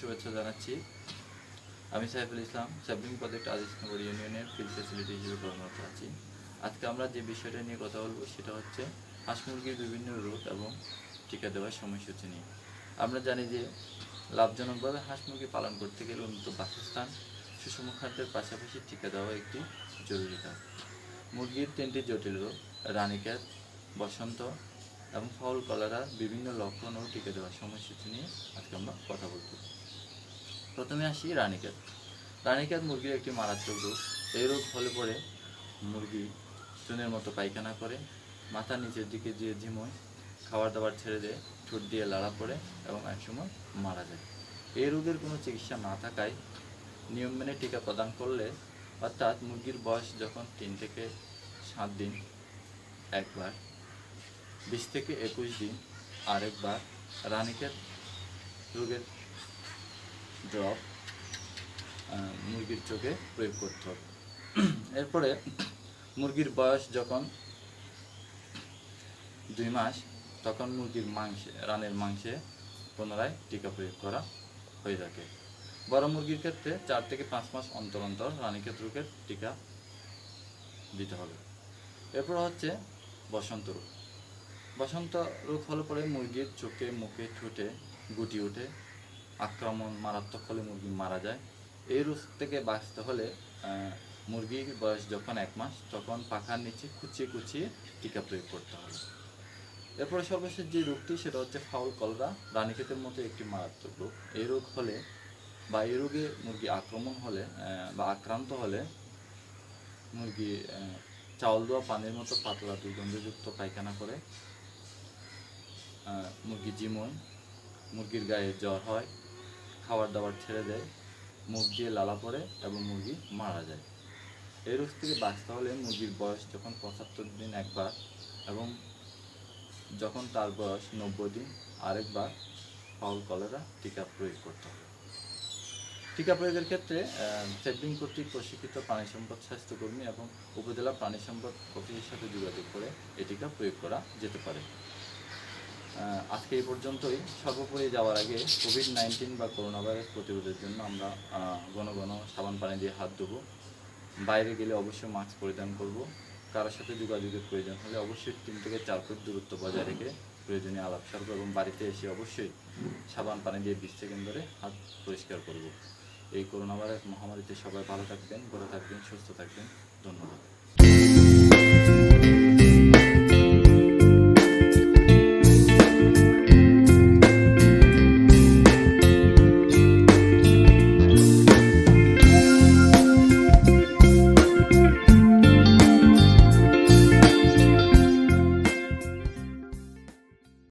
শুভেচ্ছা জানাচ্ছি। আমি সাইফুল ইসলাম, স্যাপলিং প্রজেক্ট আজিজনগর ইউনিয়নের ফিল্ড ফ্যাসিলিটি হিসেবে কর্মরত আছি। আজকে আমরা যে বিষয়টা নিয়ে কথা বলবো সেটা হচ্ছে হাঁস মুরগির বিভিন্ন রোগ এবং টিকা দেওয়ার সময়সূচি নিয়ে। আমরা জানি যে লাভজনকভাবে হাঁস মুরগি পালন করতে গেলে উন্নত বাসস্থান, সুষম খাদ্যের পাশাপাশি টিকা দেওয়া একটি জরুরি কাজ। মুরগির 3টি জটিল রোগ রানীক্ষেত, বসন্ত এবং ফাউল কলেরার বিভিন্ন লক্ষণ ও টিকা দেওয়ার সময়সূচি নিয়ে আজকে আমরা কথা বলব। প্রথমে আসি রানীক্ষেত। রানীক্ষেত মুরগির একটি মারাত্মক রোগ। এই রোগ হলে পরে মুরগি চুনের মতো পায়খানা করে, মাথা নিচের দিকে দিয়ে ঝিমোয়, খাবার দাবার ছেড়ে দেয়, ঠোঁট দিয়ে লাড়া পড়ে এবং একসময় মারা যায়। এই রোগের কোনো চিকিৎসা না থাকায় নিয়ম মেনে টিকা প্রদান করলে, অর্থাৎ মুরগির বয়স যখন 3 থেকে 7 দিন একবার, 20 থেকে 21 দিন আরেকবার রানীক্ষেত রোগের ড্রপ মুরগির চোখে প্রয়োগ করতে হবে। এরপরে মুরগির বয়স যখন 2 মাস, তখন মুরগির রানের মাংসে পুনরায় টিকা প্রয়োগ করা হয়ে থাকে। বড় মুরগির ক্ষেত্রে 4 থেকে 5 মাস অন্তর অন্তর রানীক্ষেত রোগের টিকা দিতে হবে। এরপর হচ্ছে বসন্ত রোগ। বসন্ত রোগ হলে পরে মুরগির চোখে, মুখে, ঠোঁটে গুটি ওঠে, আক্রমণ মারাত্মক হলে মুরগি মারা যায়। এই রোগ থেকে বাঁচতে হলে মুরগির বয়স যখন 1 মাস, তখন পাখার নিচে কুচিয়ে কুচিয়ে টিকা প্রয়োগ করতে হবে। এরপরে সর্বশেষ যে রোগটি সেটা হচ্ছে ফাউল কলরা, রানীক্ষেতের মতো একটি মারাত্মক রোগ। এই রোগ হলে বা এই রোগে মুরগি আক্রমণ হলে বা আক্রান্ত হলে মুরগি চাউল দেওয়া পানির মতো পাতলা দুর্গন্ধযুক্ত পায়খানা করে, মুরগি ঝিমোয়, মুরগির গায়ে জ্বর হয়, খাবার দাবার ছেড়ে দেয়, মুখ দিয়ে লালা পড়ে এবং মুরগি মারা যায়। এই রোগ থেকে বাঁচতে হলে মুরগির বয়স যখন 75 দিন একবার এবং যখন তার বয়স 90 দিন আরেকবার ফাউল কলেরা টিকা প্রয়োগ করতে হবে। টিকা প্রয়োগের ক্ষেত্রে স্যাপলিং কর্তৃক প্রশিক্ষিত প্রাণী সম্পদ স্বাস্থ্যকর্মী এবং উপজেলা প্রাণী সম্পদ অফিসের সাথে যোগাযোগ করে এই টিকা প্রয়োগ করা যেতে পারে। আজকে এই পর্যন্তই। সর্বোপরি যাওয়ার আগে কোভিড-19 বা করোনা ভাইরাস প্রতিরোধের জন্য আমরা ঘন ঘন সাবান পানি দিয়ে হাত ধোবো। বাইরে গেলে অবশ্যই মাস্ক পরিধান করব। কারোর সাথে যোগাযোগের প্রয়োজন হলে অবশ্যই 3 থেকে 4 ফুট দূরত্ব বজায় রেখে প্রয়োজনীয় আলাপ সারব এবং বাড়িতে এসে অবশ্যই সাবান পানি দিয়ে 20 সেকেন্ড ধরে হাত পরিষ্কার করব। এই করোনা ভাইরাস মহামারীতে সবাই ভালো থাকবেন, ভালো থাকবেন, সুস্থ থাকবেন। ধন্যবাদ।